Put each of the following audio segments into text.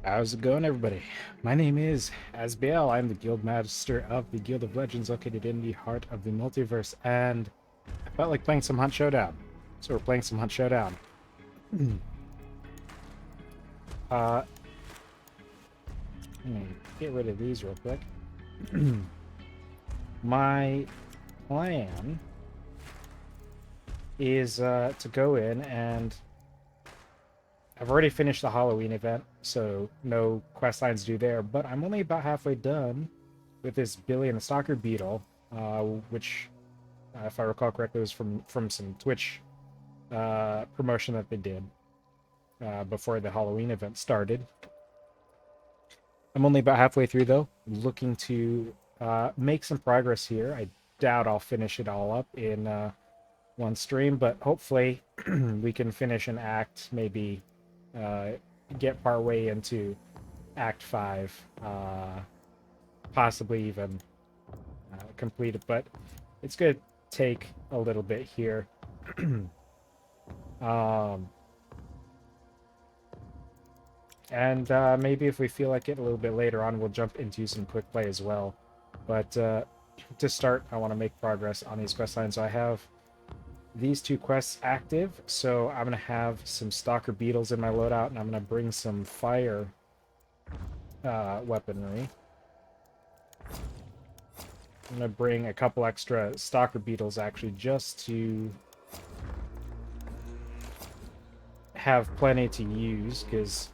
How's it going, everybody? My name is Asbiel. I'm the Guild Master of the Guild of Legends, located in the heart of the multiverse, and I felt like playing some Hunt Showdown. So we're playing some Hunt Showdown. uh, get rid of these real quick. My plan is to go in and I've already finished the Halloween event, so no quest lines due there, but I'm only about halfway done with this Billy and the Stalker Beetle, which, if I recall correctly, was from some Twitch promotion that they did before the Halloween event started. I'm only about halfway through, though, looking to make some progress here. I doubt I'll finish it all up in one stream, but hopefully we can finish an act, maybe get partway into Act 5, possibly even complete it, but it's going to take a little bit here. And maybe if we feel like it a little bit later on, we'll jump into some quick play as well. But to start, I want to make progress on these quest lines. So I have these two quests active, so I'm going to have some Stalker Beetles in my loadout, and I'm going to bring some fire weaponry. I'm going to bring a couple extra Stalker Beetles, actually, just to have plenty to use, because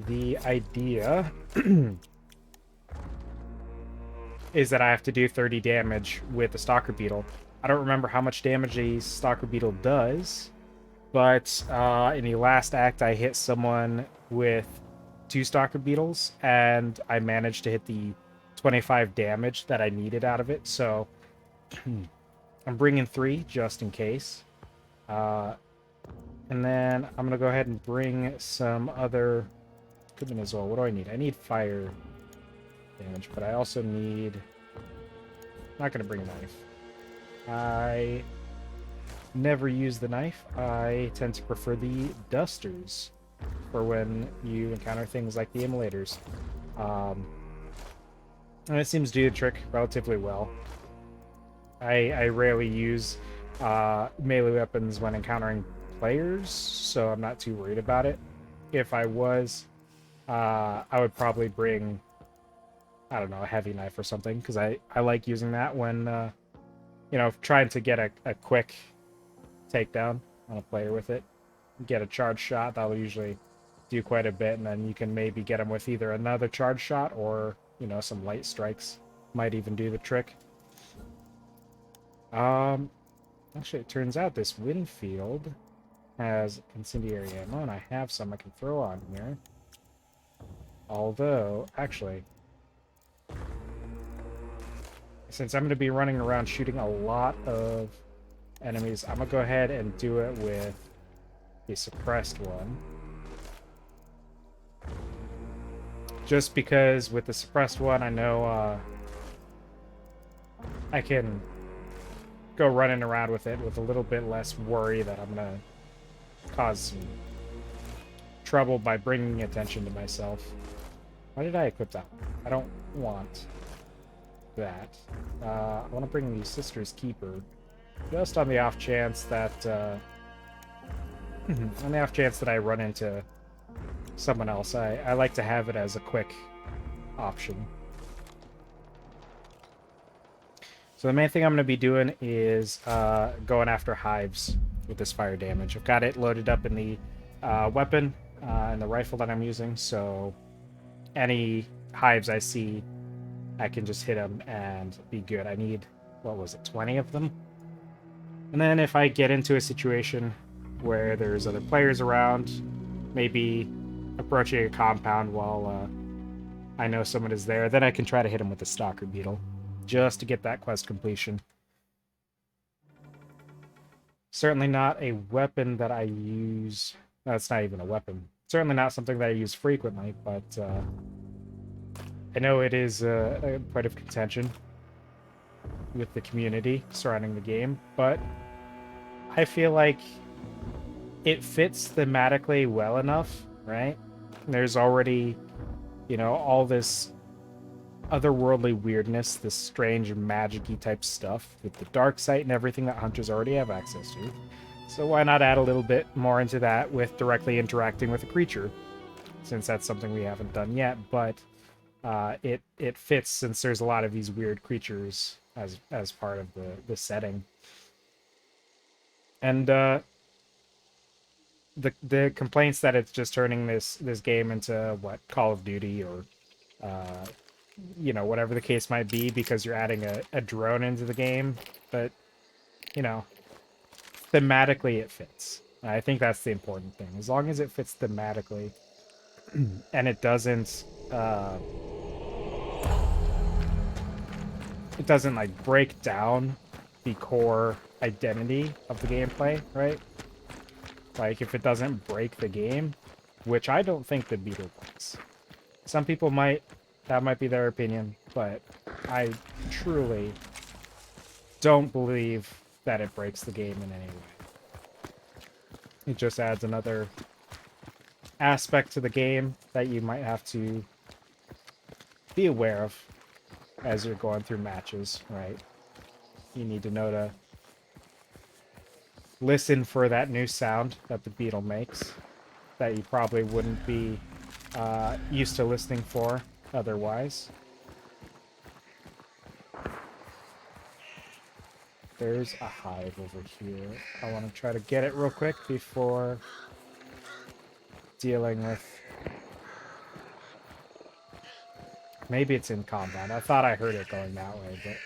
the idea is that I have to do 30 damage with the Stalker Beetle. I don't remember how much damage a Stalker Beetle does, but in the last act I hit someone with 2 Stalker Beetles, and I managed to hit the 25 damage that I needed out of it, so I'm bringing 3 just in case. And then I'm going to go ahead and bring some other equipment as well. What do I need? I need fire damage, but I also need... I'm not going to bring a knife. I never use the knife. I tend to prefer the dusters for when you encounter things like the immolators. And it seems to do the trick relatively well. I rarely use melee weapons when encountering players, so I'm not too worried about it. If I was, I would probably bring, I don't know, a heavy knife or something, because I like using that when, trying to get a quick takedown on a player with it. Get a charge shot, that'll usually do quite a bit, and then you can maybe get them with either another charge shot or, some light strikes. Might even do the trick. Actually, it turns out this Winfield has incendiary ammo, and I have some I can throw on here. Although, actually, since I'm going to be running around shooting a lot of enemies, I'm going to go ahead and do it with the suppressed one. Just because with the suppressed one, I know I can go running around with it with a little bit less worry that I'm going to cause some trouble by bringing attention to myself. Why did I equip that? I don't want that. I want to bring the Sister's Keeper, just on the off chance that I run into someone else. I like to have it as a quick option. So the main thing I'm going to be doing is going after hives with this fire damage. I've got it loaded up in the weapon and the rifle that I'm using, so any hives I see, I can just hit them and be good. I need, 20 of them? And then if I get into a situation where there's other players around, maybe approaching a compound while I know someone is there, then I can try to hit him with the Stalker Beetle, just to get that quest completion. Certainly not a weapon that I use... That's not even a weapon. Certainly not something that I use frequently, but I know it is a point of contention with the community surrounding the game, but I feel like it fits thematically well enough, right? There's already, all this otherworldly weirdness, this strange magic-y type stuff with the dark sight and everything that hunters already have access to. So why not add a little bit more into that with directly interacting with a creature, since that's something we haven't done yet, but it fits since there's a lot of these weird creatures as part of the setting. And the complaints that it's just turning this game into what, Call of Duty or whatever the case might be, because you're adding a drone into the game, but thematically it fits. I think that's the important thing. As long as it fits thematically and it doesn't like break down the core identity of the gameplay, right? Like if it doesn't break the game, which I don't think the Beetle does. Some people might, that might be their opinion, but I truly don't believe that it breaks the game in any way. It just adds another aspect to the game that you might have to be aware of as you're going through matches, right? You need to know to listen for that new sound that the beetle makes that you probably wouldn't be used to listening for otherwise. There's a hive over here. I want to try to get it real quick before dealing with... Maybe it's in combat. I thought I heard it going that way, but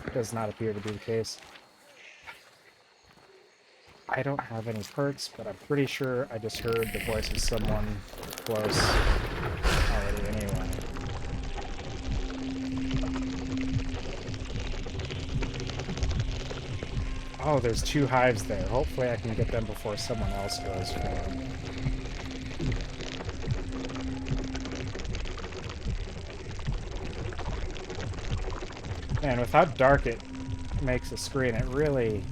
it does not appear to be the case. I don't have any perks, but I'm pretty sure I just heard the voice of someone close already anyway. Oh, there's 2 hives there. Hopefully I can get them before someone else goes for them. Man, with how dark it makes the screen, it really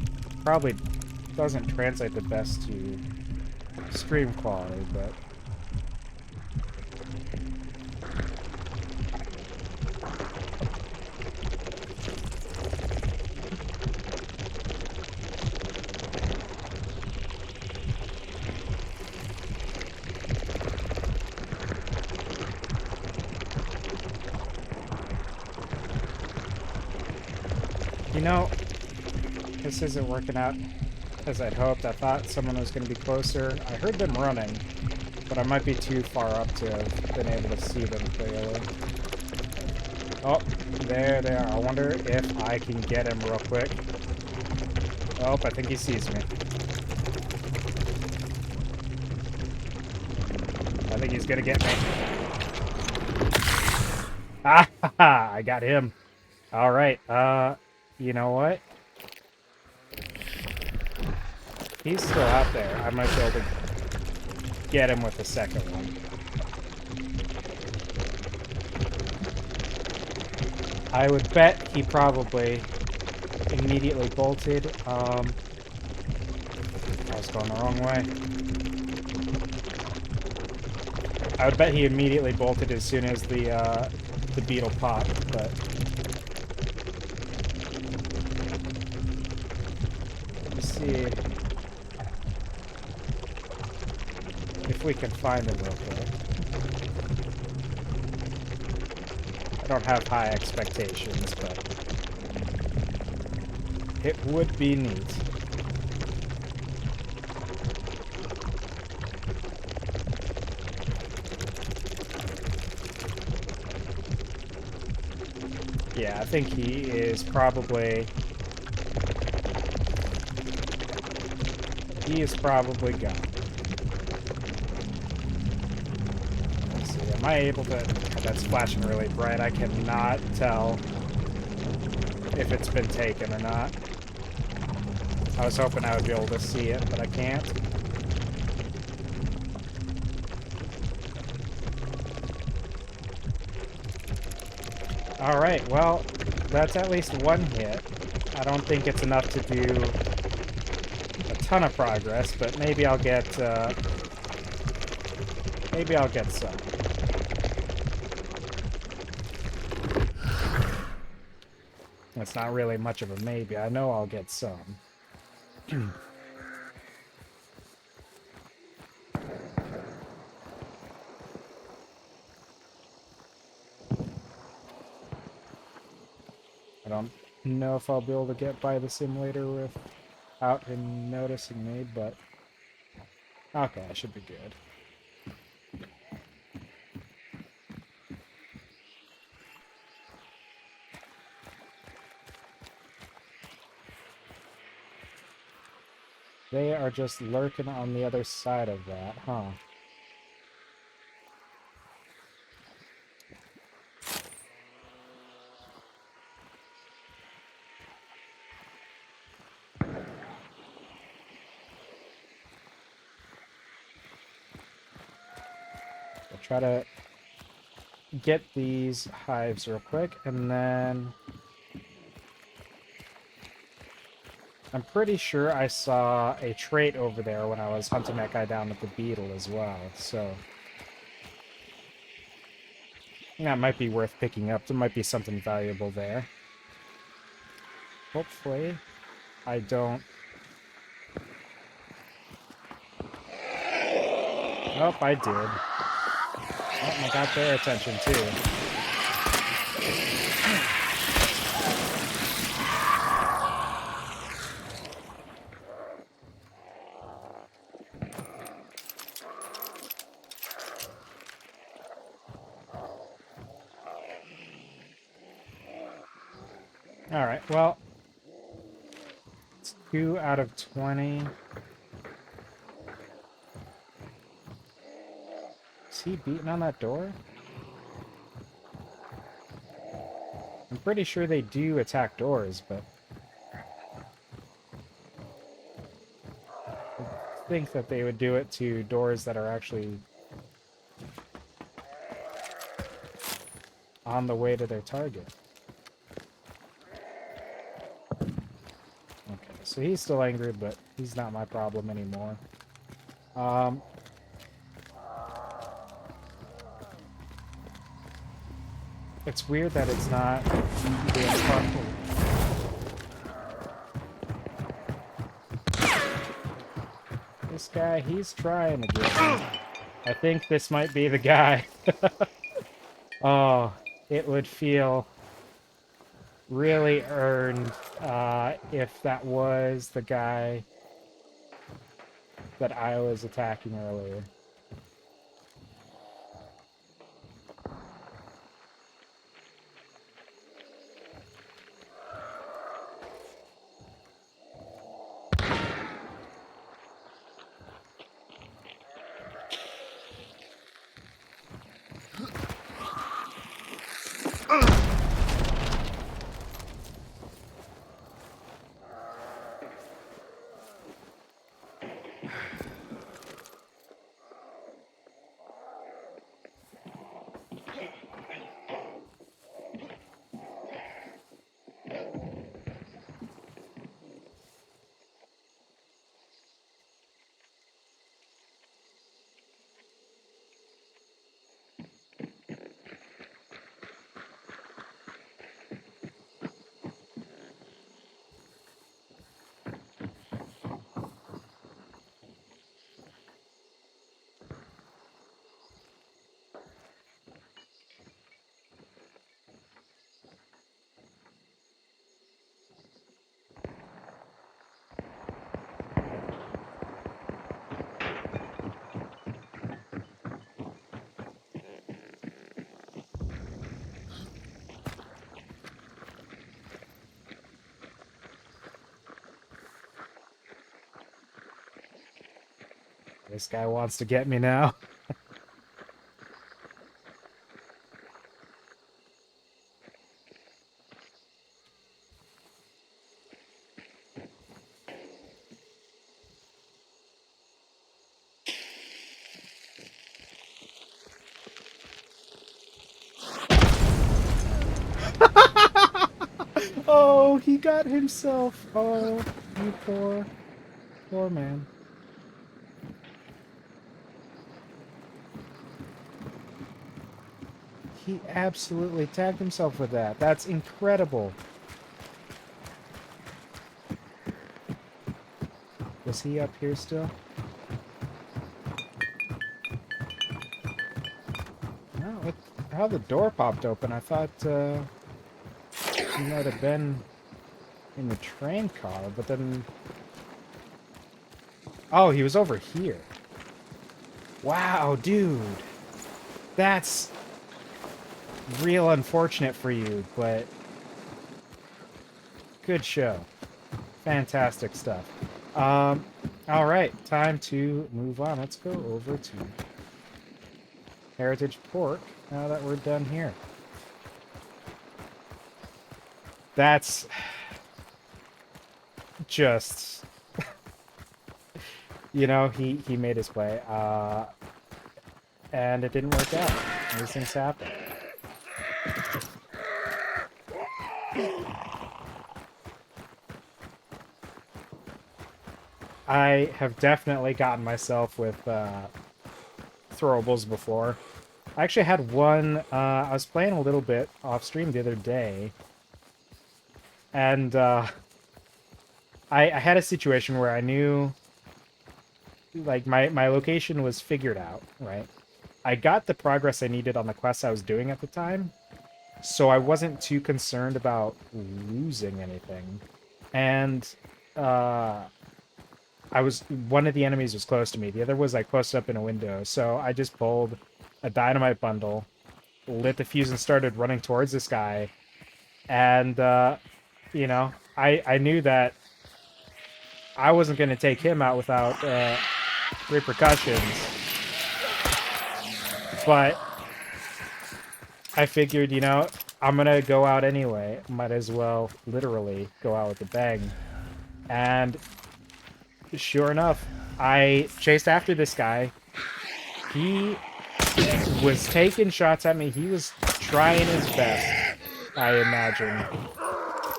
probably doesn't translate the best to stream quality, but... this isn't working out as I'd hoped. I thought someone was going to be closer. I heard them running, but I might be too far up to have been able to see them clearly. Oh, there they are. I wonder if I can get him real quick. Oh, I think he sees me. I think he's going to get me. Ah, I got him. All right. You know what? He's still out there. I might be able to get him with the second one. I would bet he probably immediately bolted. I was going the wrong way. I would bet he immediately bolted as soon as the beetle popped, but... Let's see if we can find him real quick. I don't have high expectations, but it would be neat. Yeah, I think he is probably... He is probably gone. Let's see, am I able to... Oh, that's flashing really bright. I cannot tell if it's been taken or not. I was hoping I would be able to see it, but I can't. Alright, well, that's at least one hit. I don't think it's enough to do a ton of progress, but maybe I'll get some. That's not really much of a maybe. I know I'll get some. I don't know if I'll be able to get by the simulator without him noticing me, but okay, I should be good. They are just lurking on the other side of that, huh? I'll try to get these hives real quick, and then I'm pretty sure I saw a trait over there when I was hunting that guy down with the beetle as well, so that might be worth picking up. There might be something valuable there. Hopefully, I don't... Oh, I did. Oh, I got their attention, too. Alright, well... It's 2 out of 20. Is he beating on that door? I'm pretty sure they do attack doors, but... I think that they would do it to doors that are actually on the way to their target. Okay, so he's still angry, but he's not my problem anymore. It's weird that it's not being harmful. This guy, he's trying to get me. I think this might be the guy. Oh, it would feel really earned if that was the guy that I was attacking earlier. This guy wants to get me now. Oh, he got himself. Oh, you poor. Poor man. He absolutely tagged himself with that. That's incredible. Was he up here still? No, how the door popped open. I thought he might have been in the train car, but then... Oh, he was over here. Wow, dude. That's real unfortunate for you, but good show. Fantastic stuff. All right, time to move on. Let's go over to Heritage Pork now that we're done here. That's just, you know, he made his play, and it didn't work out. These things happen. I have definitely gotten myself with throwables before. I actually had one, I was playing a little bit off stream the other day, and I had a situation where I knew, like, my location was figured out, right? I got the progress I needed on the quests I was doing at the time, so I wasn't too concerned about losing anything. And one of the enemies was close to me. The other was like posted up in a window. So I just pulled a dynamite bundle, lit the fuse, and started running towards this guy. And you know, I knew that I wasn't going to take him out without repercussions. But I figured, you know, I'm going to go out anyway. Might as well literally go out with a bang. And sure enough, I chased after this guy. He was taking shots at me. He was trying his best, I imagine.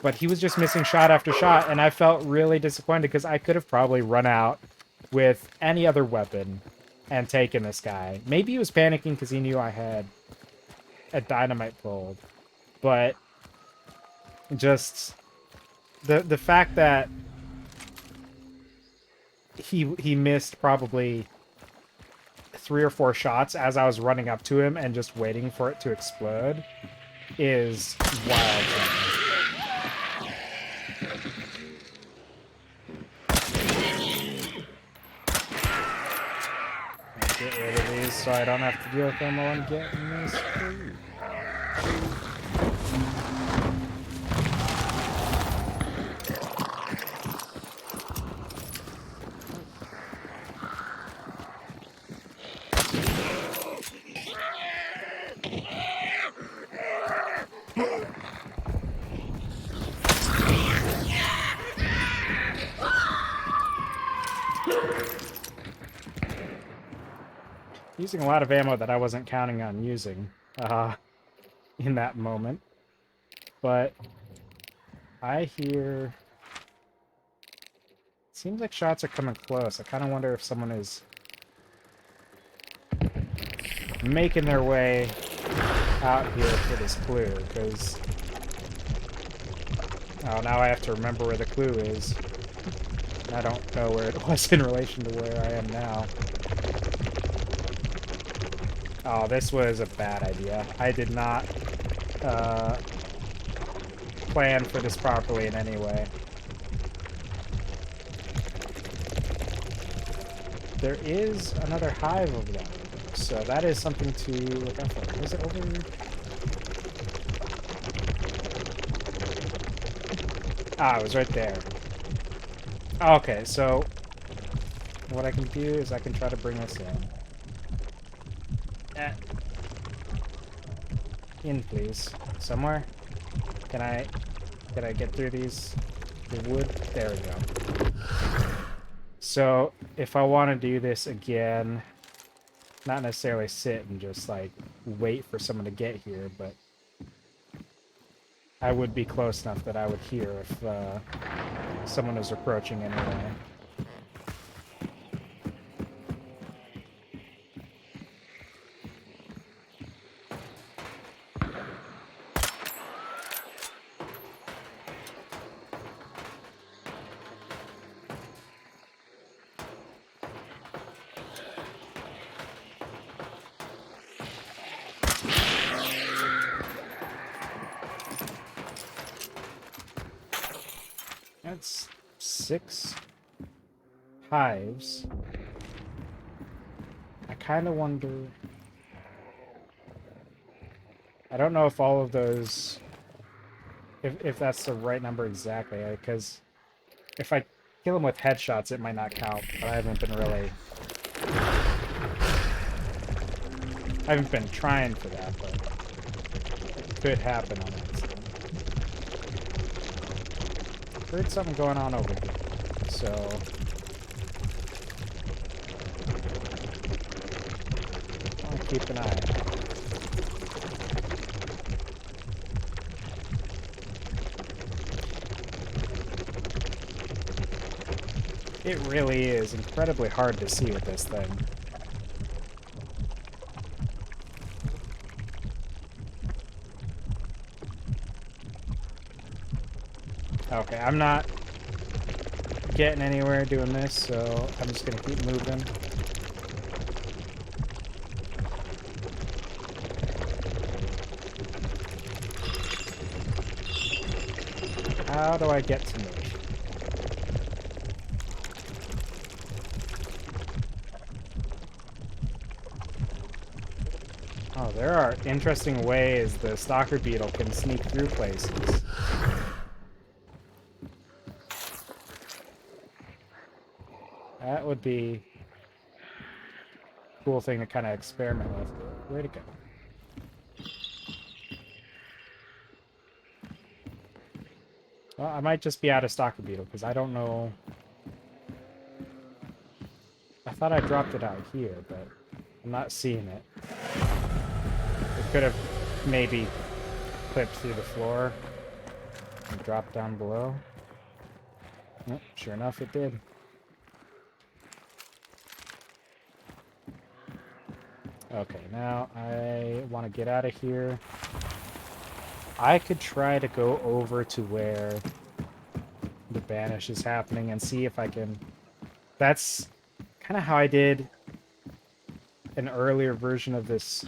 But he was just missing shot after shot, and I felt really disappointed because I could have probably run out with any other weapon and taken this guy. Maybe he was panicking because he knew I had a dynamite pulled. But just the fact that he missed probably 3 or 4 shots as I was running up to him and just waiting for it to explode is wild to me. Get rid of these so I don't have to deal with them while I'm getting this food. Using a lot of ammo that I wasn't counting on using in that moment. But I hear... It seems like shots are coming close. I kind of wonder if someone is making their way out here for this clue, because... Oh, now I have to remember where the clue is. I don't know where it was in relation to where I am now. Oh, this was a bad idea. I did not plan for this properly in any way. There is another hive over there, so that is something to look out for. Is it over here? Ah, it was right there. Okay, so what I can do is I can try to bring this in. In, please. Somewhere? Can I get through these? The wood? There we go. So, if I want to do this again, not necessarily sit and just, like, wait for someone to get here, but I would be close enough that I would hear if someone was approaching anyway. 6 hives. I kind of wonder... I don't know if all of those... If that's the right number exactly, because if I kill them with headshots, it might not count, but I haven't been really... I haven't been trying for that, but it could happen on accident. Heard something going on over here, so... I'll keep an eye out. It really is incredibly hard to see with this thing. Okay, I'm not getting anywhere doing this, so I'm just gonna keep moving. How do I get to move? Oh, there are interesting ways the Stalker Beetle can sneak through places. That would be a cool thing to kind of experiment with. Where'd it go? Well, I might just be out of Stalker Beetle, because I don't know... I thought I dropped it out here, but I'm not seeing it. It could have maybe clipped through the floor and dropped down below. Yep, sure enough, it did. Okay, now I want to get out of here. I could try to go over to where the banish is happening and see if I can... That's kind of how I did an earlier version of this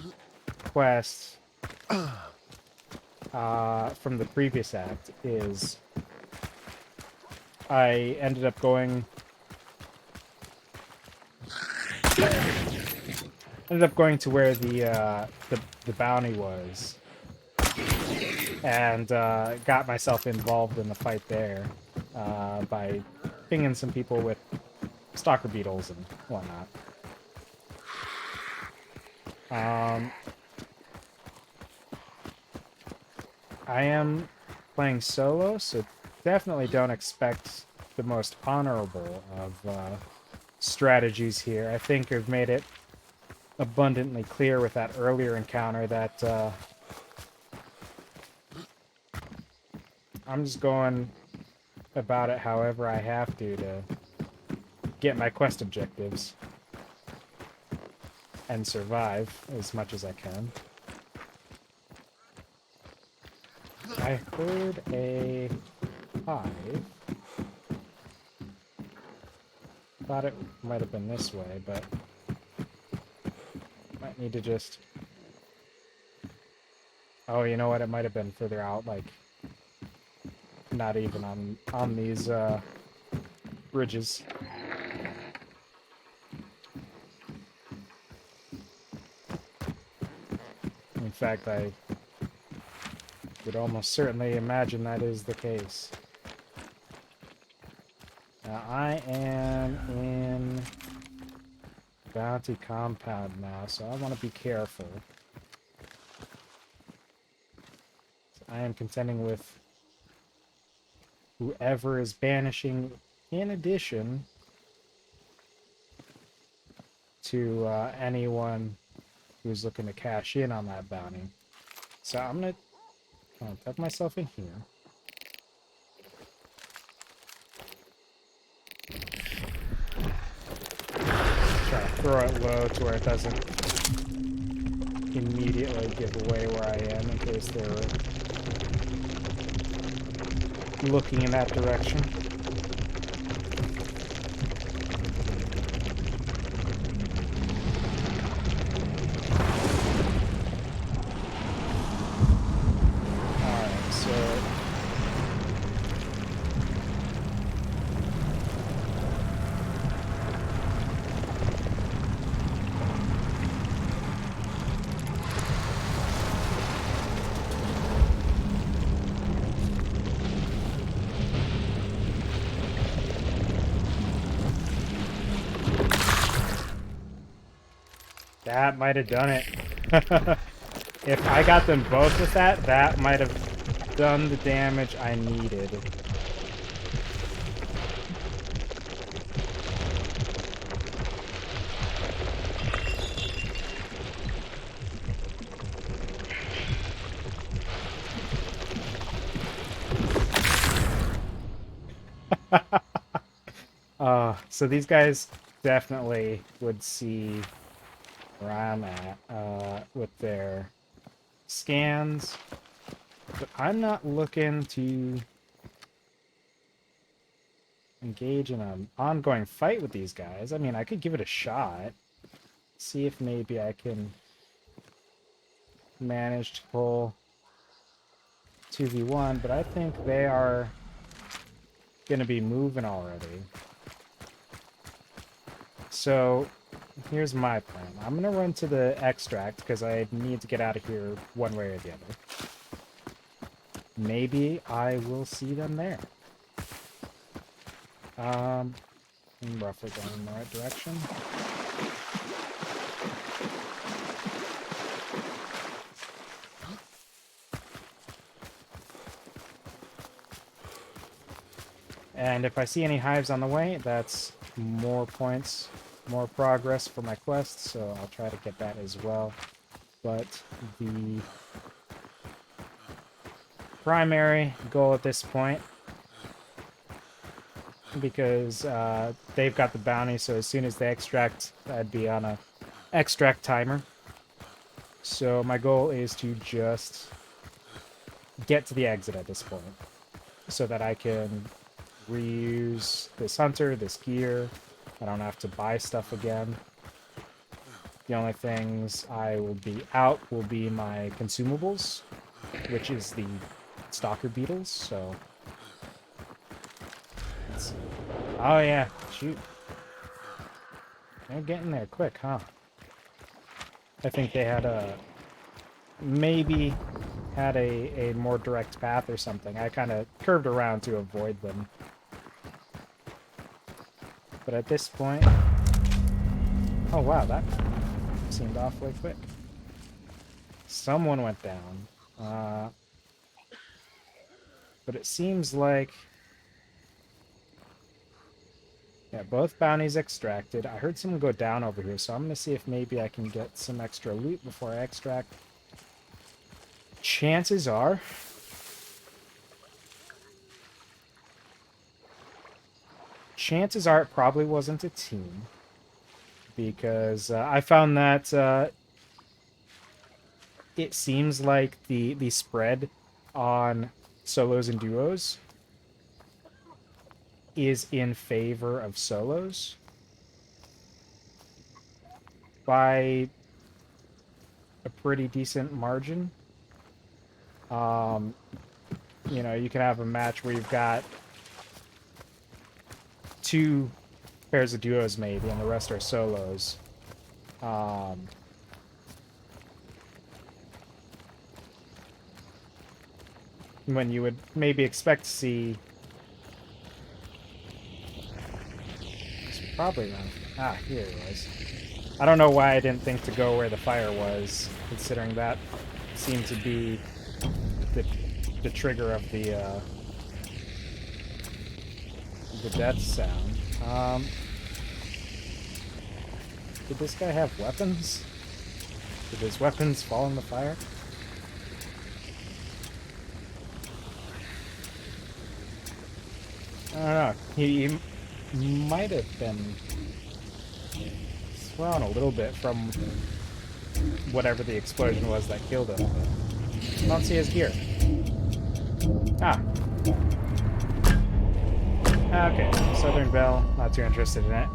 quest from the previous act, is I ended up going to where the bounty was, and got myself involved in the fight there by pinging some people with Stalker Beetles and whatnot. I am playing solo, so definitely don't expect the most honorable of strategies here. I think I've made it abundantly clear with that earlier encounter that I'm just going about it however I have to get my quest objectives and survive as much as I can. I heard a hive. Thought it might have been this way, but might need to just... Oh, you know what? It might have been further out, like not even on these bridges. In fact, I would almost certainly imagine that is the case. Now, I am in Bounty Compound now, so I want to be careful. So I am contending with whoever is banishing, in addition to anyone who's looking to cash in on that bounty. So I'm going to tuck myself in here. Try to throw it low to where it doesn't immediately give away where I am in case they're looking in that direction. That might have done it. If I got them both with that, that might have done the damage I needed. So these guys definitely would see where I'm at with their scans, but I'm not looking to engage in an ongoing fight with these guys. I mean, I could give it a shot, see if maybe I can manage to pull 2v1, but I think they are going to be moving already. So here's my plan. I'm going to run to the extract because I need to get out of here one way or the other. Maybe I will see them there. I'm roughly going in the right direction. And if I see any hives on the way, that's more points, more progress for my quest, so I'll try to get that as well. But the primary goal at this point, because they've got the bounty, so as soon as they extract, I'd be on a extract timer. So my goal is to just get to the exit at this point, so that I can reuse this hunter, this gear. I don't have to buy stuff again. The only things I will be out will be my consumables, which is the Stalker Beetles, so... Let's see. Oh yeah, shoot. They're getting there quick, huh? I think they had maybe had a more direct path or something. I kind of curved around to avoid them. But at this point... Oh wow, that seemed awfully quick. Someone went down. But it seems like... Yeah, both bounties extracted. I heard someone go down over here, so I'm going to see if maybe I can get some extra loot before I extract. Chances are... Chances are it probably wasn't a team. Because I found that it seems like the spread on solos and duos is in favor of solos by a pretty decent margin. You know, you can have a match where you've got 2 pairs of duos maybe, and the rest are solos. When you would maybe expect to see... Probably not. Ah, here it was. I don't know why I didn't think to go where the fire was, considering that seemed to be the trigger of the death sound. Did this guy have weapons? Did his weapons fall in the fire? I don't know. He might have been thrown a little bit from whatever the explosion was that killed him. But I don't see his gear. Ah. Okay, Southern Belle, not too interested in it.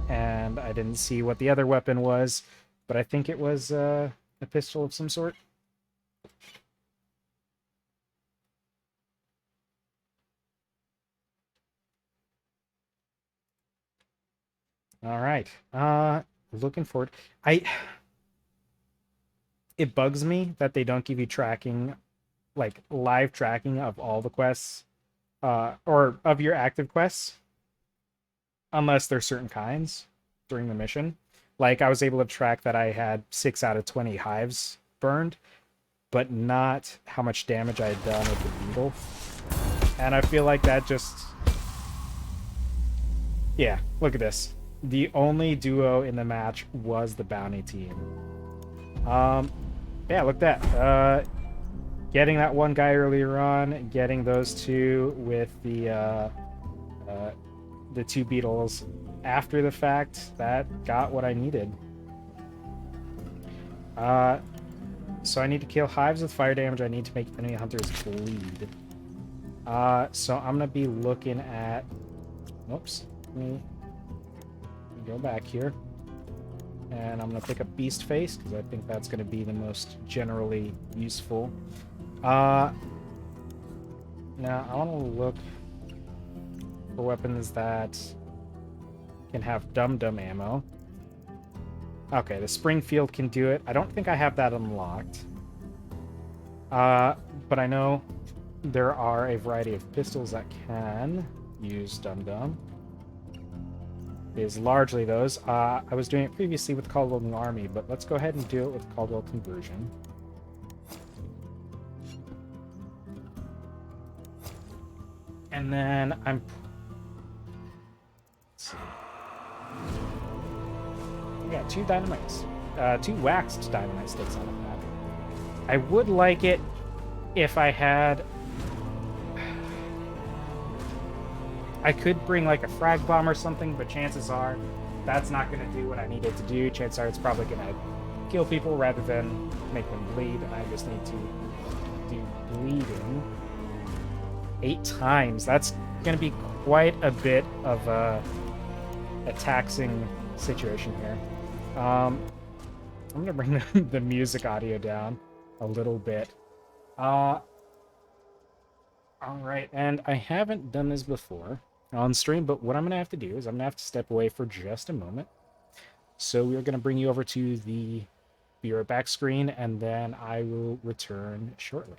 And I didn't see what the other weapon was, but I think it was a pistol of some sort. All right. Looking forward. It bugs me that they don't give you tracking, like live tracking of all the quests, or of your active quests, unless there's certain kinds during the mission. Like, I was able to track that I had 6 out of 20 hives burned, but not how much damage I had done with the beetle. And I feel like that just... Yeah, look at this. The only duo in the match was the bounty team. Yeah, look at that. Getting that one guy earlier on, getting those two with the 2 beetles after the fact, that got what I needed. So I need to kill hives with fire damage. I need to make enemy hunters bleed. So I'm gonna be looking at... Oops. Let me go back here. And I'm gonna pick up Beast Face, because I think that's gonna be the most generally useful. Now I want to look for weapons that can have dum-dum ammo. Okay, the Springfield can do it. I don't think I have that unlocked. But I know there are a variety of pistols that can use dum-dum. It is largely those. I was doing it previously with Caldwell New Army, but let's go ahead and do it with Caldwell Conversion. And then I'm... Let's see. We got 2 dynamites. 2 waxed dynamite sticks on the map. I would like it if I had... I could bring like a frag bomb or something, but chances are that's not going to do what I need it to do. Chances are it's probably going to kill people rather than make them bleed. I just need to do bleeding 8 times. That's going to be quite a bit of a taxing situation here. I'm going to bring the music audio down a little bit. All right, and I haven't done this before on stream, but what I'm going to have to do is I'm going to have to step away for just a moment. So we're going to bring you over to the Be Right Back screen, and then I will return shortly.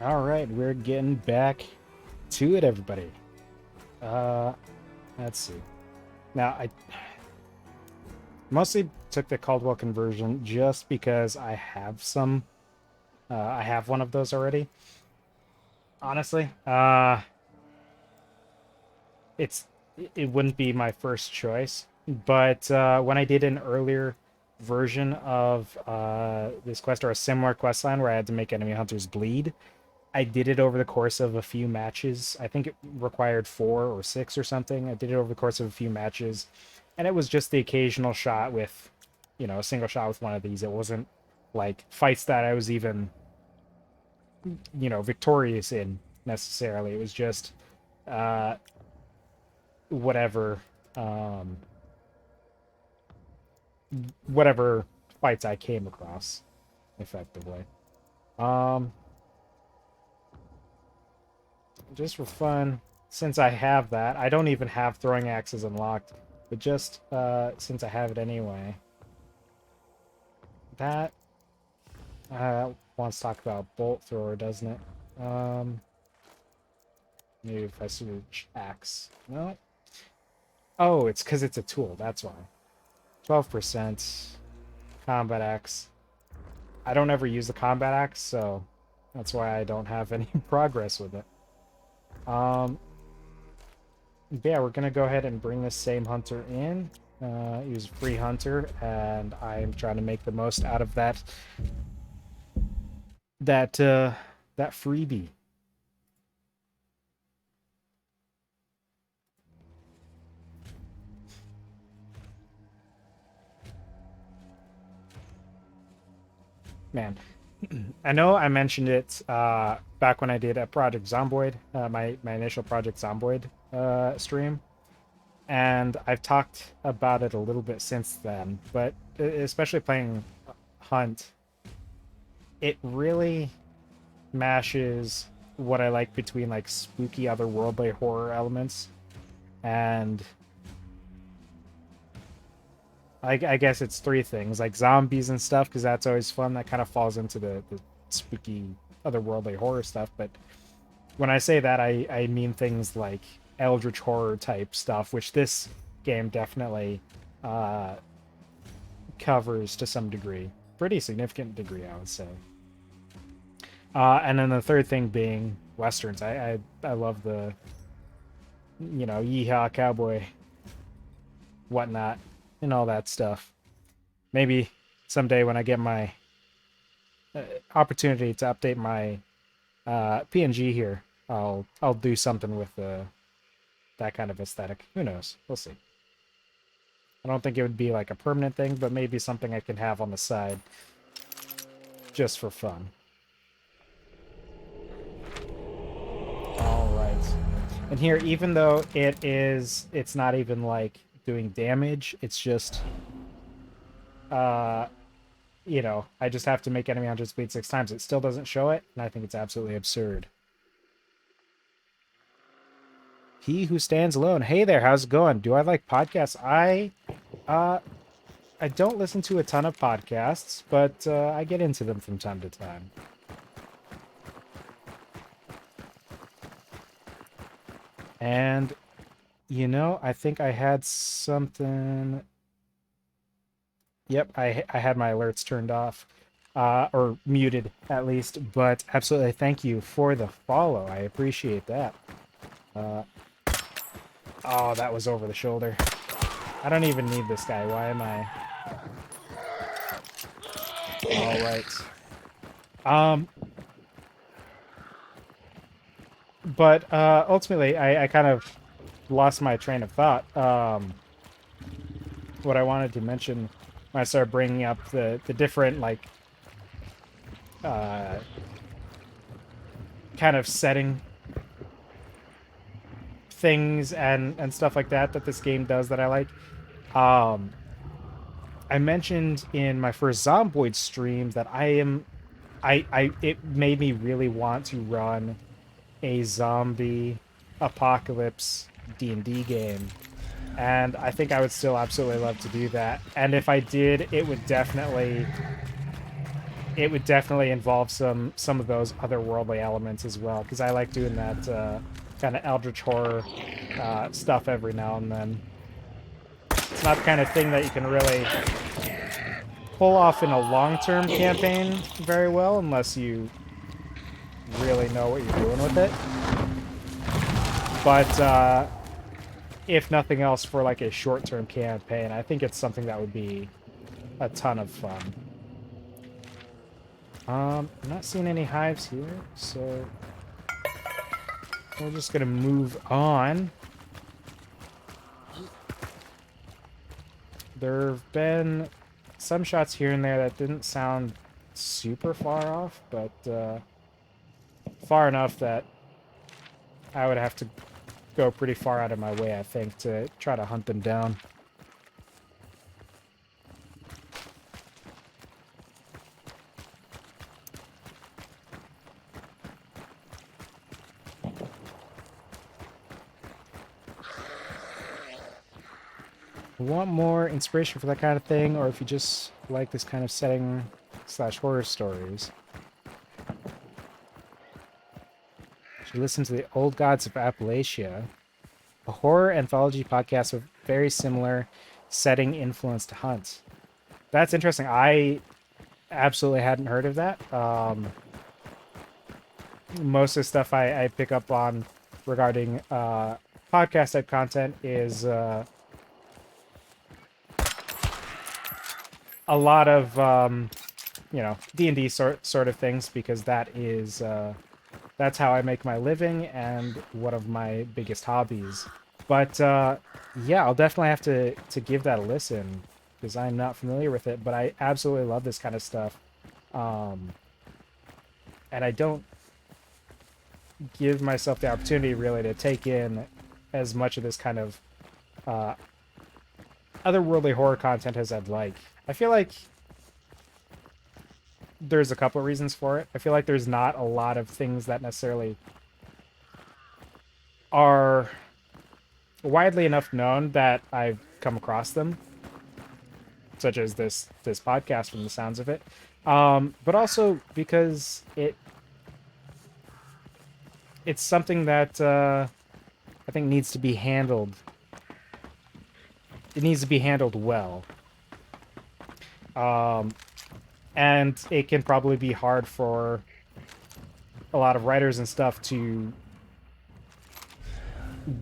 All right, we're getting back to it, everybody. Uh, let's see. Now, I mostly took the Caldwell conversion just because I have some. I have one of those already. Honestly, it's it wouldn't be my first choice, but when I did an earlier version of this quest or a similar quest line where I had to make enemy hunters bleed, I did it over the course of a few matches. I think it required 4 or 6 or something. I did it over the course of a few matches, and it was just the occasional shot with, a single shot with one of these. It wasn't like fights that I was even, victorious in necessarily. It was just uh, whatever, um, whatever fights I came across, effectively. Um, just for fun, since I have that, I don't even have throwing axes unlocked, but just since I have it anyway, that wants to talk about bolt thrower, doesn't it? Maybe if I search axe. No. Oh, it's because it's a tool. That's why. 12% combat axe. I don't ever use the combat axe, so that's why I don't have any progress with it. Yeah, we're gonna go ahead and bring this same hunter in. Use free hunter, and I'm trying to make the most out of that freebie. Man, I know I mentioned it back when I did a Project Zomboid, my initial Project Zomboid stream, and I've talked about it a little bit since then. But especially playing Hunt, it really mashes what I like between like spooky otherworldly horror elements and I guess it's 3 things like zombies and stuff because that's always fun. That kind of falls into the spooky otherworldly horror stuff. But when I say that, I mean things like eldritch horror type stuff, which this game definitely covers to some degree, pretty significant degree, I would say. And then the third thing being westerns. I love the yeehaw cowboy, whatnot, and all that stuff. Maybe someday when I get my opportunity to update my PNG here, I'll do something with that kind of aesthetic. Who knows? We'll see. I don't think it would be like a permanent thing, but maybe something I can have on the side just for fun. All right. And here, even though it's not even like doing damage, it's just I just have to make enemy hunters bleed 6 times. It still doesn't show it, and I think it's absolutely absurd. He who stands alone. Hey there, how's it going? Do I like podcasts? I don't listen to a ton of podcasts, but I get into them from time to time. And I think I had something. Yep, I had my alerts turned off, or muted at least. But absolutely, thank you for the follow. I appreciate that. Oh, that was over the shoulder. I don't even need this guy. Why am I? All right. But ultimately, I kind of lost my train of thought. What I wanted to mention when I started bringing up the different like kind of setting things and stuff like that this game does that I like. I mentioned in my first Zomboid stream that it made me really want to run a zombie apocalypse D&D game, and I think I would still absolutely love to do that. And if I did, it would definitely it would definitely involve some of those otherworldly elements as well, because I like doing that kind of eldritch horror stuff every now and then. It's not the kind of thing that you can really pull off in a long-term campaign very well unless you really know what you're doing with it. But if nothing else, for like a short-term campaign, I think it's something that would be a ton of fun. I'm not seeing any hives here, so we're just gonna move on. There have been some shots here and there that didn't sound super far off, but far enough that I would have to go pretty far out of my way, I think, to try to hunt them down. Want more inspiration for that kind of thing, or if you just like this kind of setting / horror stories, you listen to the Old Gods of Appalachia, a horror anthology podcast with very similar setting influence to Hunt. That's interesting. I absolutely hadn't heard of that. Most of the stuff I pick up on regarding podcast type content is a lot of D&D sort of things, because that is that's how I make my living and one of my biggest hobbies. But yeah, I'll definitely have to give that a listen, because I'm not familiar with it, but I absolutely love this kind of stuff. And I don't give myself the opportunity really to take in as much of this kind of otherworldly horror content as I'd like. I feel like there's a couple of reasons for it. I feel like there's not a lot of things that necessarily are widely enough known that I've come across them, such as this podcast from the sounds of it. But also because it's something that I think needs to be handled. It needs to be handled well. And it can probably be hard for a lot of writers and stuff to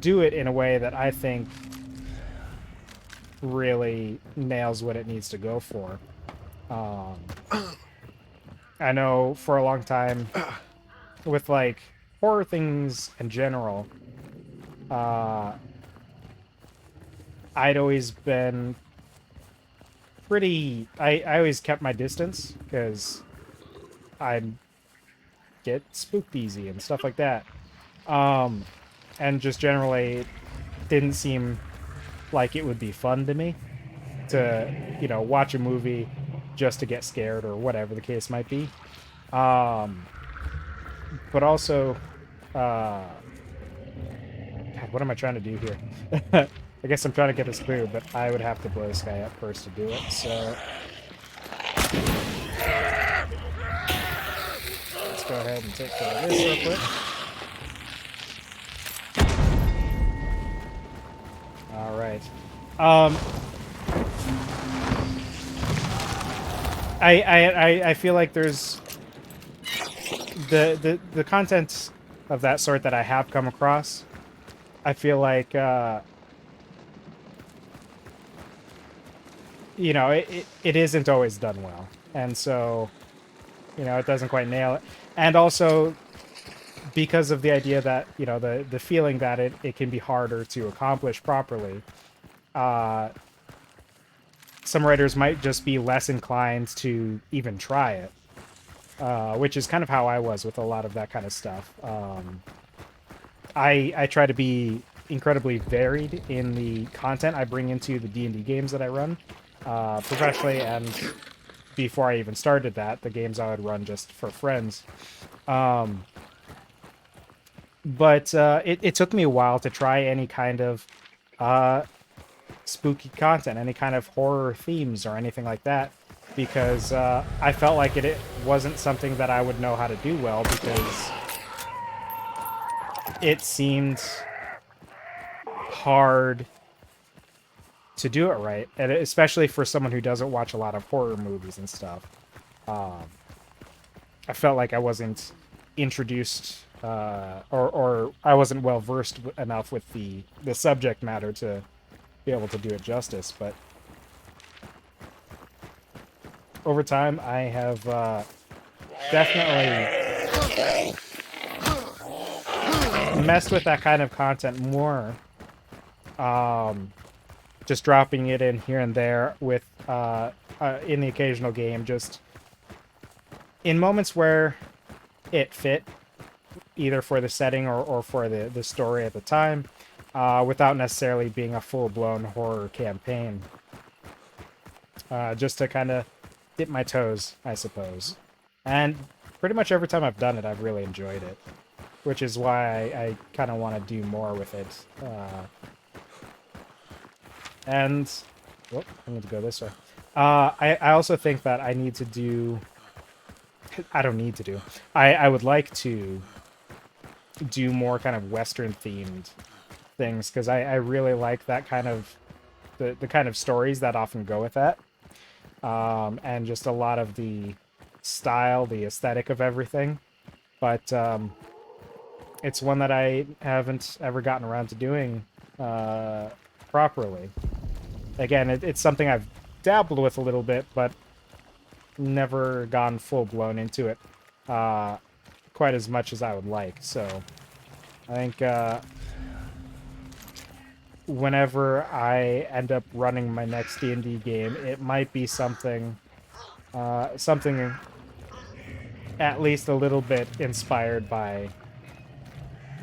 do it in a way that I think really nails what it needs to go for. I know for a long time with like horror things in general, I'd always been pretty... I always kept my distance, because I get spooked easy and stuff like that. And just generally didn't seem like it would be fun to me to, watch a movie just to get scared or whatever the case might be. But also, God, what am I trying to do here? I guess I'm trying to get this clear, but I would have to blow this guy up first to do it, so... Let's go ahead and take care of this real quick. Alright. I feel like there's... The content of that sort that I have come across, I feel like... it isn't always done well. And so, it doesn't quite nail it. And also, because of the idea that, the feeling that it can be harder to accomplish properly, some writers might just be less inclined to even try it. Which is kind of how I was with a lot of that kind of stuff. I try to be incredibly varied in the content I bring into the D&D games that I run. Professionally, and before I even started that, the games I would run just for friends. But it took me a while to try any kind of spooky content, any kind of horror themes or anything like that. because I felt like it wasn't something that I would know how to do well, because it seemed hard to do it right, and especially for someone who doesn't watch a lot of horror movies and stuff. Um, I felt like I wasn't introduced, or I wasn't well versed enough with the subject matter to be able to do it justice. But over time, I have definitely messed with that kind of content more. Just dropping it in here and there with in the occasional game, just in moments where it fit, either for the setting or for the story at the time, without necessarily being a full-blown horror campaign. Just to kind of dip my toes, I suppose. And pretty much every time I've done it, I've really enjoyed it, which is why I kind of want to do more with it. And whoop, I need to go this way. I also think that I need to do... I don't need to do. I would like to do more kind of Western-themed things, because I really like that kind of... the kind of stories that often go with that. And just a lot of the style, the aesthetic of everything. But it's one that I haven't ever gotten around to doing properly. Again, it's something I've dabbled with a little bit, but never gone full-blown into it quite as much as I would like. So I think whenever I end up running my next D&D game, it might be something something at least a little bit inspired by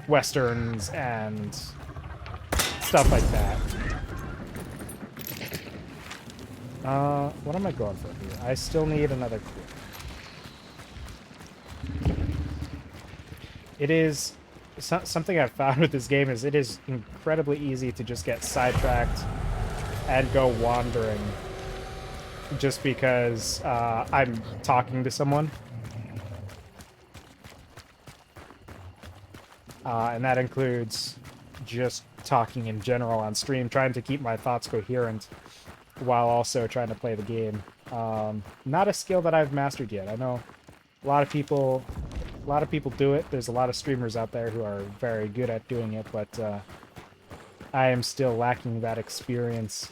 Westerns and stuff like that. What am I going for here? I still need another clue. It is... something I've found with this game is it is incredibly easy to just get sidetracked and go wandering just because I'm talking to someone. And that includes just talking in general on stream, trying to keep my thoughts coherent while also trying to play the game. Not a skill that I've mastered yet. I know a lot of people do it. There's a lot of streamers out there who are very good at doing it, but I am still lacking that experience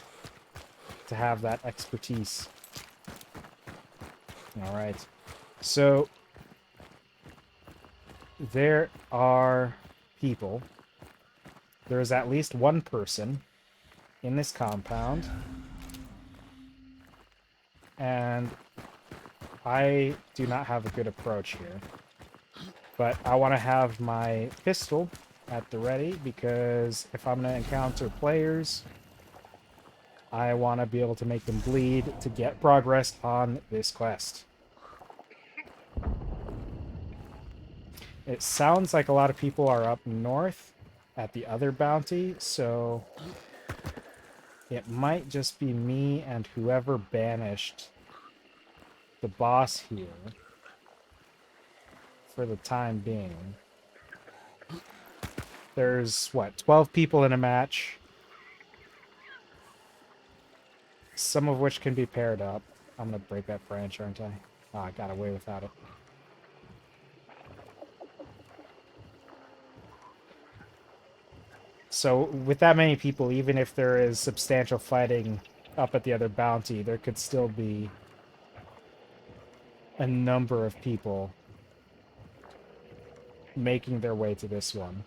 to have that expertise. All right. So there are people. There is at least one person in this compound. And I do not have a good approach here. But I want to have my pistol at the ready, because if I'm going to encounter players, I want to be able to make them bleed to get progress on this quest. It sounds like a lot of people are up north at the other bounty, so it might just be me and whoever banished the boss here for the time being. There's, what, 12 people in a match, some of which can be paired up. I'm gonna break that branch, aren't I? Oh, I got away without it. So with that many people, even if there is substantial fighting up at the other bounty, there could still be a number of people making their way to this one.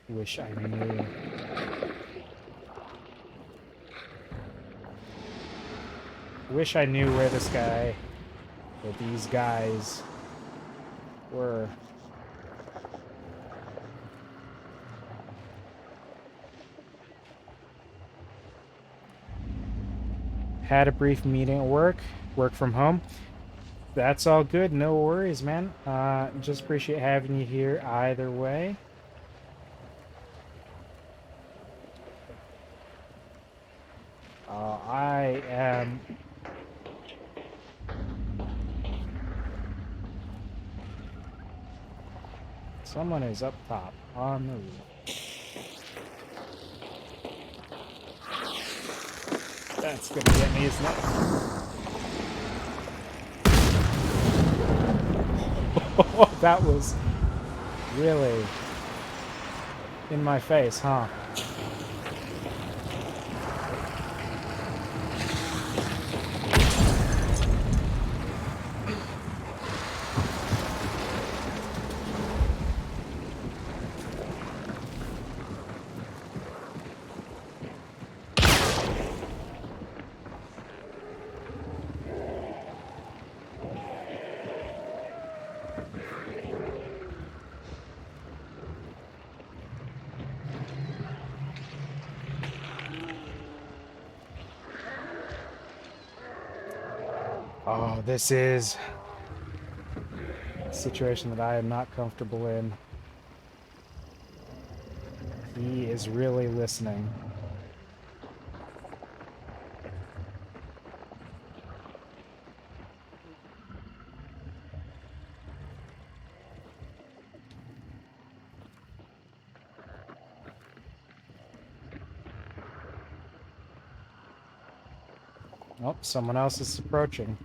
Wish I knew. Wish I knew where this guy, or these guys, were. Had a brief meeting at work from home. That's all good, no worries, man. Just appreciate having you here either way. I am... Someone is up top on the roof. That's gonna get me, isn't it? That was really in my face, huh? Oh, this is a situation that I am not comfortable in. He is really listening. Oh, someone else is approaching.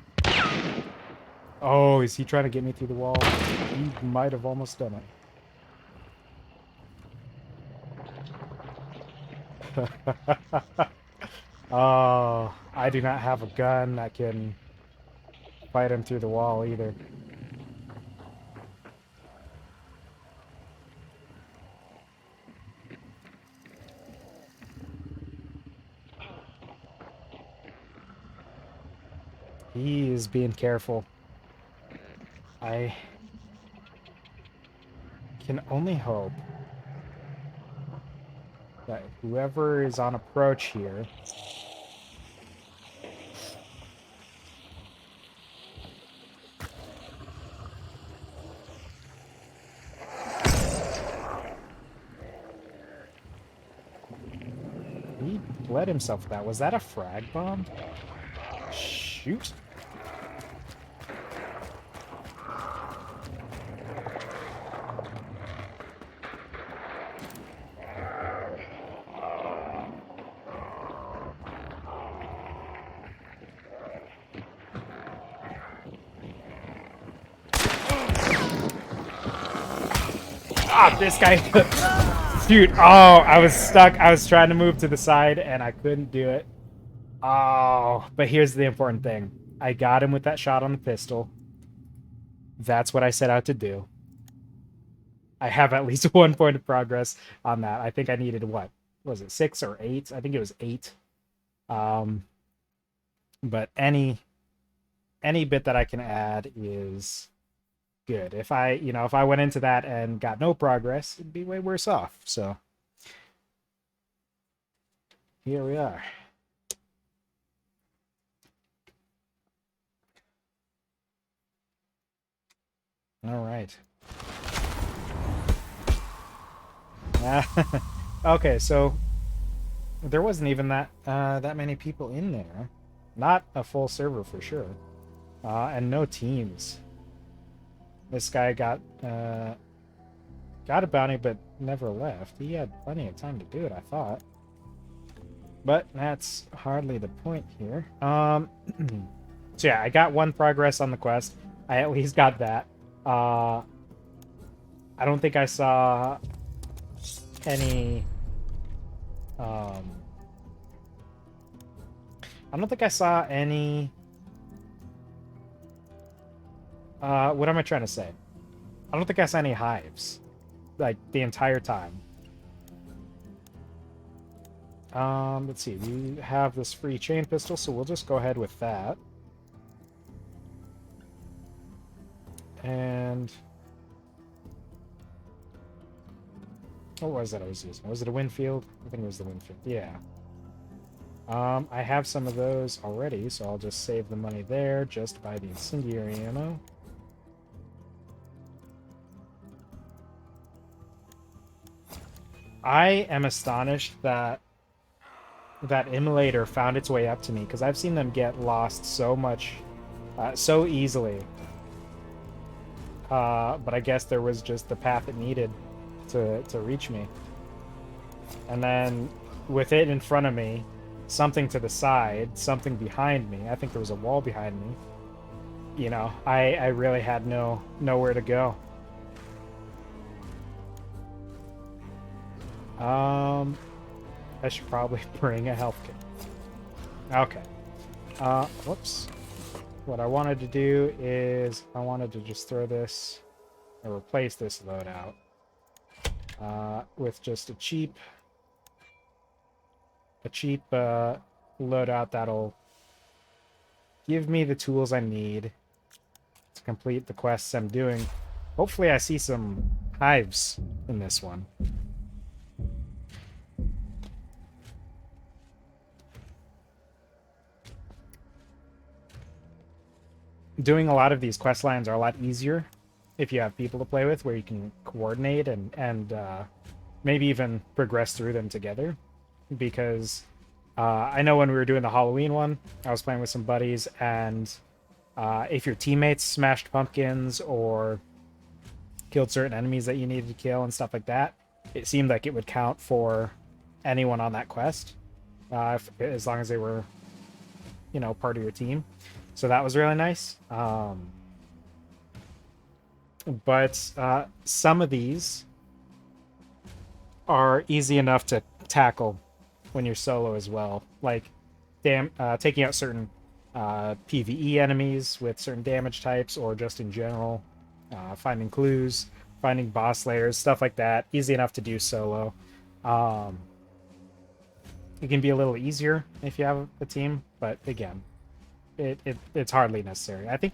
Oh, is he trying to get me through the wall? He might have almost done it. Oh, I do not have a gun that can fight him through the wall either. He is being careful. I can only hope that whoever is on approach here he bled himself with that. Was that a frag bomb? Shoot. Ah, this guy. Shoot. Oh, I was stuck. I was trying to move to the side and I couldn't do it. Oh, but here's the important thing. I got him with that shot on the pistol. That's what I set out to do. I have at least 1 point of progress on that. I think I needed what? Was it 6 or 8? I think it was 8. But any bit that I can add is good. If I went into that and got no progress, it'd be way worse off. So here we are. All right. Okay, so there wasn't even that many people in there. Not a full server for sure. And no teams. This guy got a bounty but never left. He had plenty of time to do it, I thought. But that's hardly the point here. So yeah, I got 1 progress on the quest. I at least got that. I don't think I saw any I don't think I saw any what am I trying to say? I don't think I saw any hives like the entire time. Let's see. We have this free chain pistol, so we'll just go ahead with that. And what was that I was using? Was it a Winfield? I think it was the Winfield. Yeah. I have some of those already, so I'll just save the money there. Just buy the incendiary ammo. I am astonished that that immolator found its way up to me, because I've seen them get lost so much, so easily. But I guess there was just the path it needed to reach me. And then with it in front of me, something to the side, something behind me, I think there was a wall behind me, you know, I really had nowhere to go. I should probably bring a health kit. Okay. Whoops. What I wanted to do is I wanted to just throw this or replace this loadout with just a cheap loadout that'll give me the tools I need to complete the quests I'm doing. Hopefully I see some hives in this one. Doing a lot of these quest lines are a lot easier if you have people to play with, where you can coordinate and maybe even progress through them together. Because I know when we were doing the Halloween one, I was playing with some buddies, and if your teammates smashed pumpkins or killed certain enemies that you needed to kill and stuff like that, it seemed like it would count for anyone on that quest, as long as they were, you know, part of your team. So that was really nice. But some of these are easy enough to tackle when you're solo as well. Like taking out certain PvE enemies with certain damage types, or just in general, finding clues, finding boss layers, stuff like that. Easy enough to do solo. It can be a little easier if you have a team, but again, it's hardly necessary. I think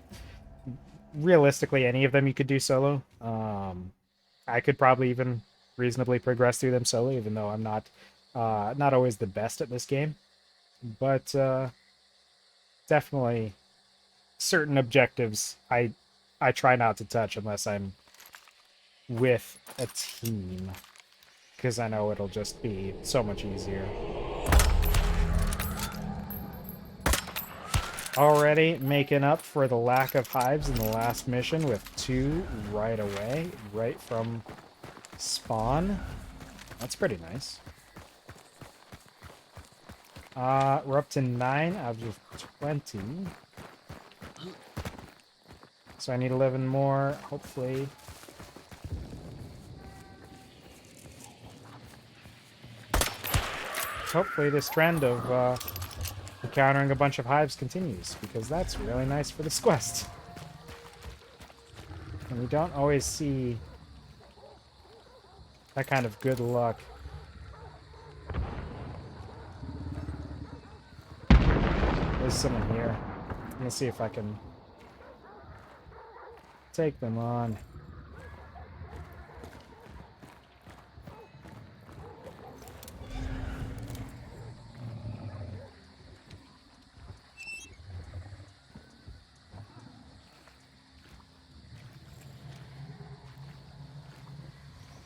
realistically any of them you could do solo. I could probably even reasonably progress through them solo, even though I'm not always the best at this game. But definitely certain objectives I try not to touch unless I'm with a team, because I know it'll just be so much easier. Already making up for the lack of hives in the last mission with 2 right away, right from spawn. That's pretty nice. We're up to 9 out of 20. So I need 11 more, hopefully. Hopefully this trend of encountering a bunch of hives continues, because that's really nice for this quest. And we don't always see that kind of good luck. There's someone here. I'm gonna see if I can take them on.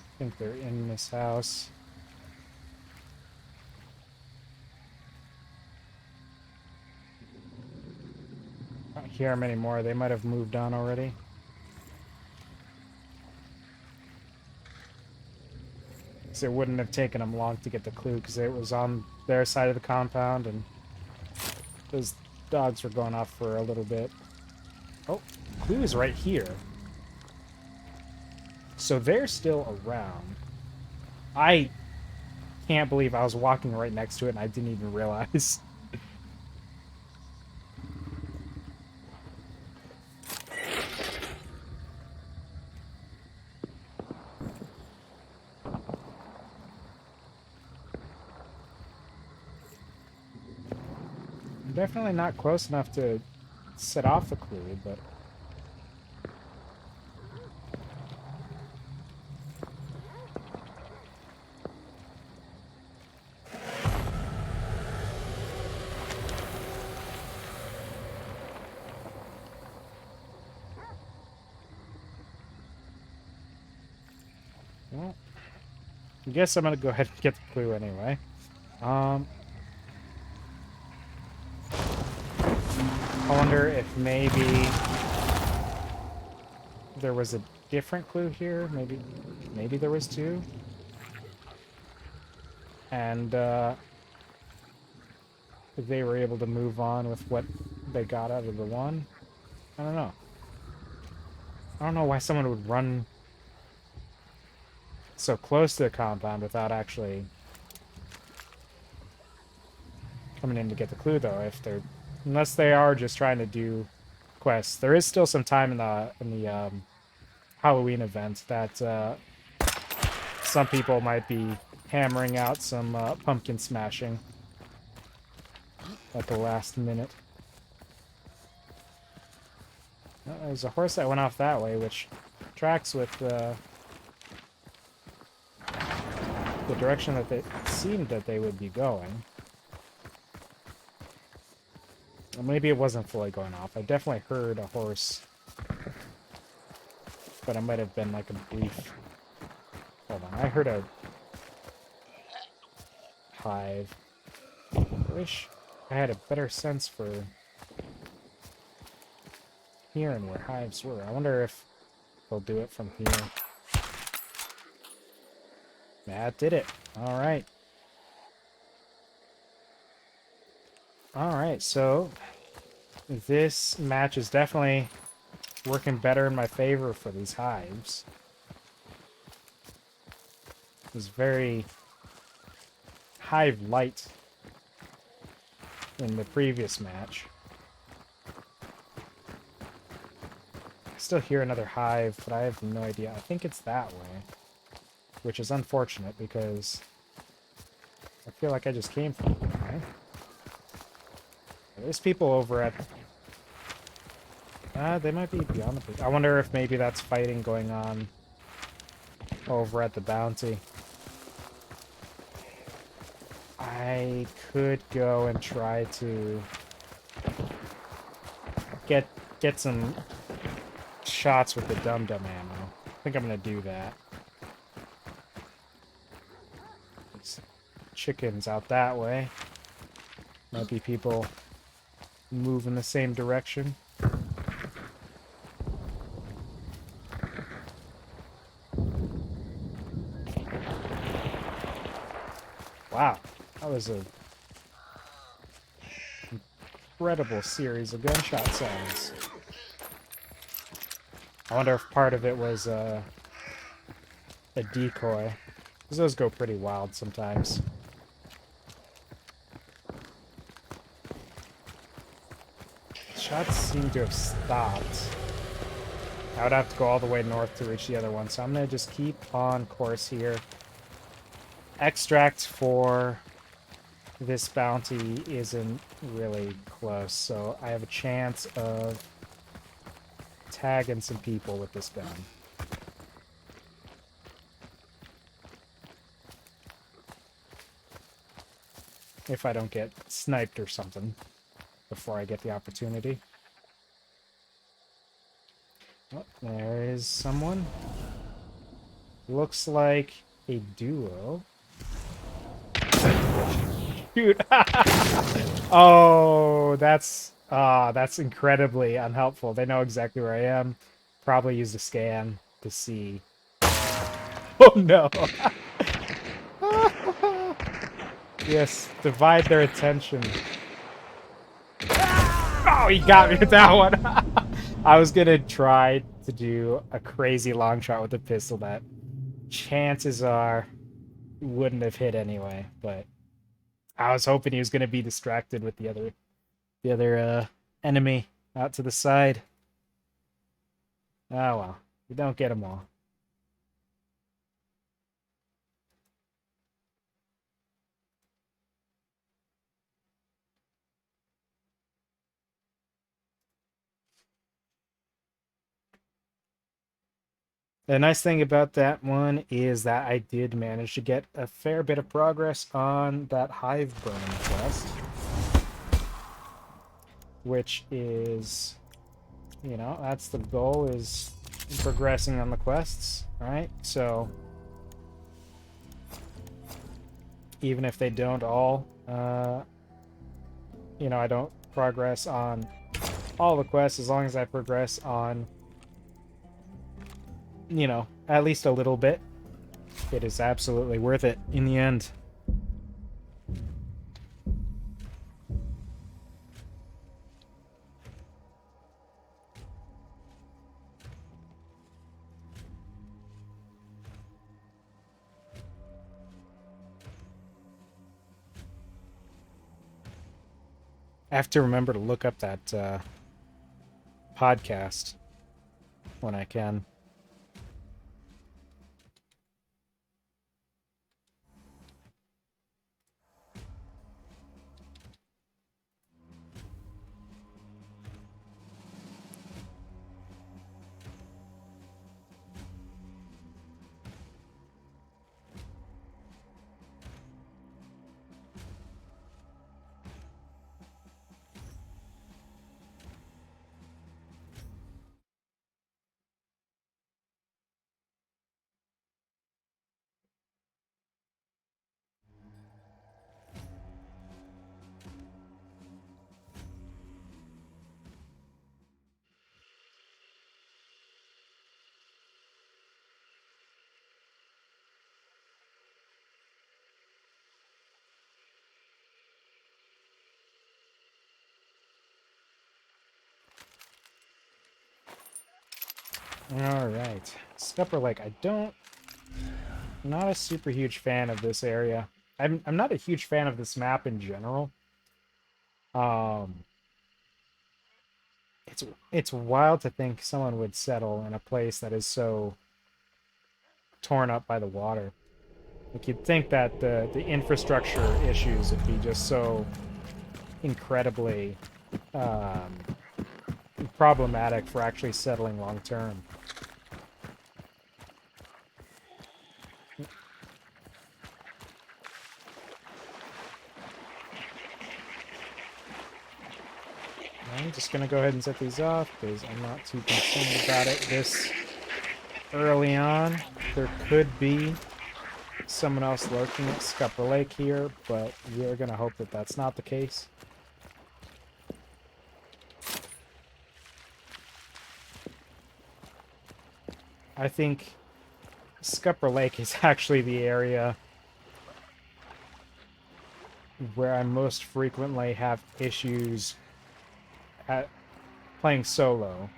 I think they're in this house. I don't hear them anymore. They might have moved on already. So it wouldn't have taken them long to get the clue, because it was on their side of the compound, and those dogs were going off for a little bit. Oh, clue is right here. So they're still around. I can't believe I was walking right next to it and I didn't even realize. I'm definitely not close enough to set off the clue, but... well, I guess I'm gonna go ahead and get the clue anyway. I wonder if maybe there was a different clue here. Maybe there was two. And they were able to move on with what they got out of the one. I don't know. I don't know why someone would run so close to the compound without actually coming in to get the clue, though. Unless they are just trying to do quests. There is still some time in the Halloween event that some people might be hammering out some pumpkin smashing at the last minute. Well, there's a horse that went off that way, which tracks with the direction that it seemed that they would be going. Or maybe it wasn't fully going off. I definitely heard a horse, but it might have been like a brief... Hold on, I heard a hive. I wish I had a better sense for hearing where hives were. I wonder if they'll do it from here. That did it. Alright. Alright, so this match is definitely working better in my favor for these hives. It was very hive light in the previous match. I still hear another hive, but I have no idea. I think it's that way, which is unfortunate because I feel like I just came from it, right? There's people over at... they might be beyond the... I wonder if maybe that's fighting going on over at the bounty. I could go and try to get some shots with the dum-dum ammo. I think I'm gonna do that. There's chickens out that way. Might be people move in the same direction. Wow, that was an incredible series of gunshot sounds. I wonder if part of it was a decoy, because those go pretty wild sometimes. Shots seem to have stopped. I would have to go all the way north to reach the other one, so I'm going to just keep on course here. Extract for this bounty isn't really close, so I have a chance of tagging some people with this gun. If I don't get sniped or something before I get the opportunity. Oh, there is someone. Looks like a duo. Shoot! Oh, that's incredibly unhelpful. They know exactly where I am. Probably used a scan to see. Oh no! Yes, divide their attention. Oh, he got me with that one. I was gonna try to do a crazy long shot with a pistol that chances are wouldn't have hit anyway, but I was hoping he was gonna be distracted with the other enemy out to the side. Oh well, we don't get them all. The nice thing about that one is that I did manage to get a fair bit of progress on that hive burning quest. Which is, you know, that's the goal, is progressing on the quests, right? So, even if they don't all, you know, I don't progress on all the quests as long as I progress on, you know, at least a little bit. It is absolutely worth it in the end. I have to remember to look up that podcast when I can. Alright. Scupper Lake. I'm not a super huge fan of this area. I'm not a huge fan of this map in general. Um, it's wild to think someone would settle in a place that is so torn up by the water. Like you'd think that the infrastructure issues would be just so incredibly um, problematic for actually settling long term. I'm just gonna go ahead and set these off because I'm not too concerned about it this early on. There could be someone else lurking at Scupper Lake here, but we're gonna hope that that's not the case. I think Scupper Lake is actually the area where I most frequently have issues at playing solo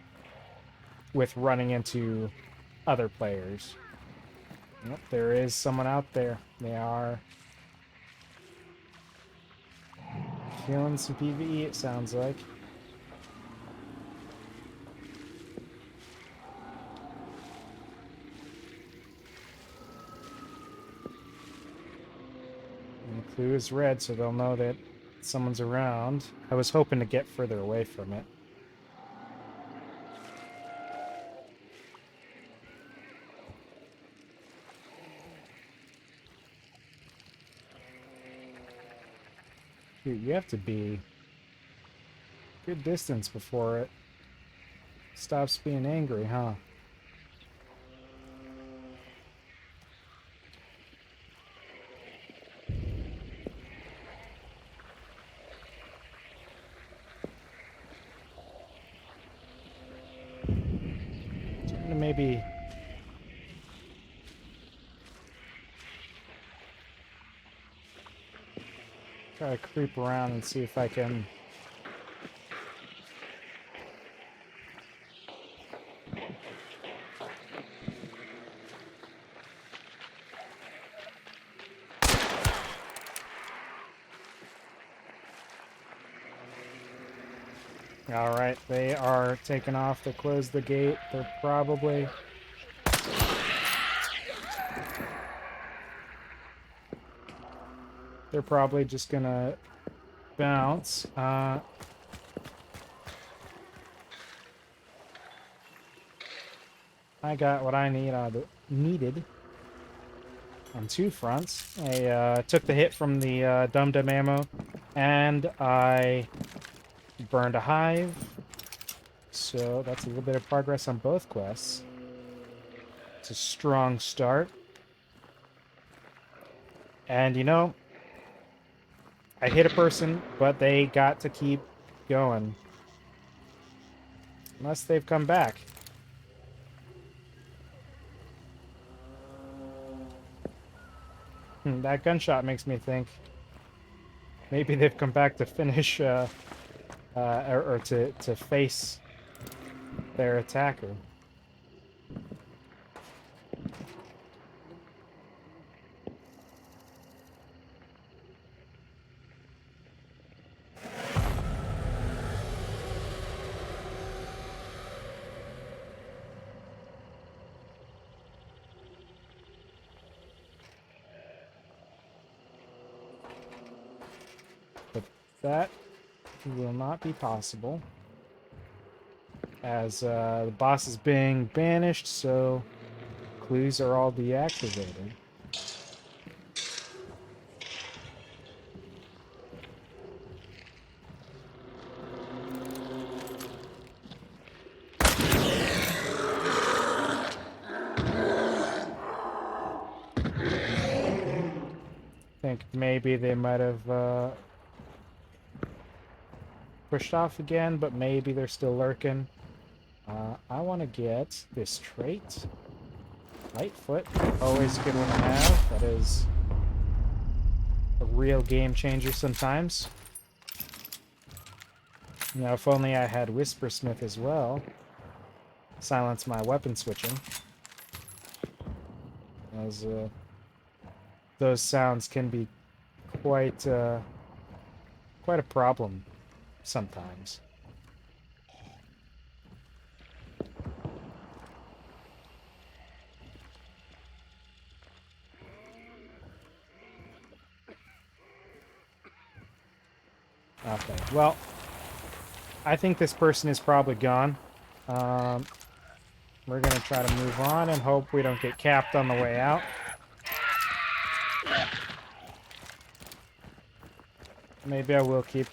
with running into other players. Yep, there is someone out there. They are killing some PvE, it sounds like. And the clue is red, so they'll know that someone's around. I was hoping to get further away from it. Dude, you have to be a good distance before it stops being angry, huh? Trying to maybe try to creep around and see if I can Alright, they are taking off to close the gate. They're probably just gonna bounce. I got what I needed on two fronts. I took the hit from the dum-dum ammo, and I burned a hive. So that's a little bit of progress on both quests. It's a strong start. And you know, I hit a person, but they got to keep going. Unless they've come back. That gunshot makes me think maybe they've come back to finish, or to face their attacker. But that will not be possible, as the boss is being banished, so clues are all deactivated. I think maybe they might have pushed off again, but maybe they're still lurking. I want to get this trait. Lightfoot, always a good one to have. That is a real game changer sometimes. You know, if only I had Whispersmith as well. Silence my weapon switching. As those sounds can be quite quite a problem sometimes. Okay, well, I think this person is probably gone. We're gonna try to move on and hope we don't get capped on the way out. Maybe I will keep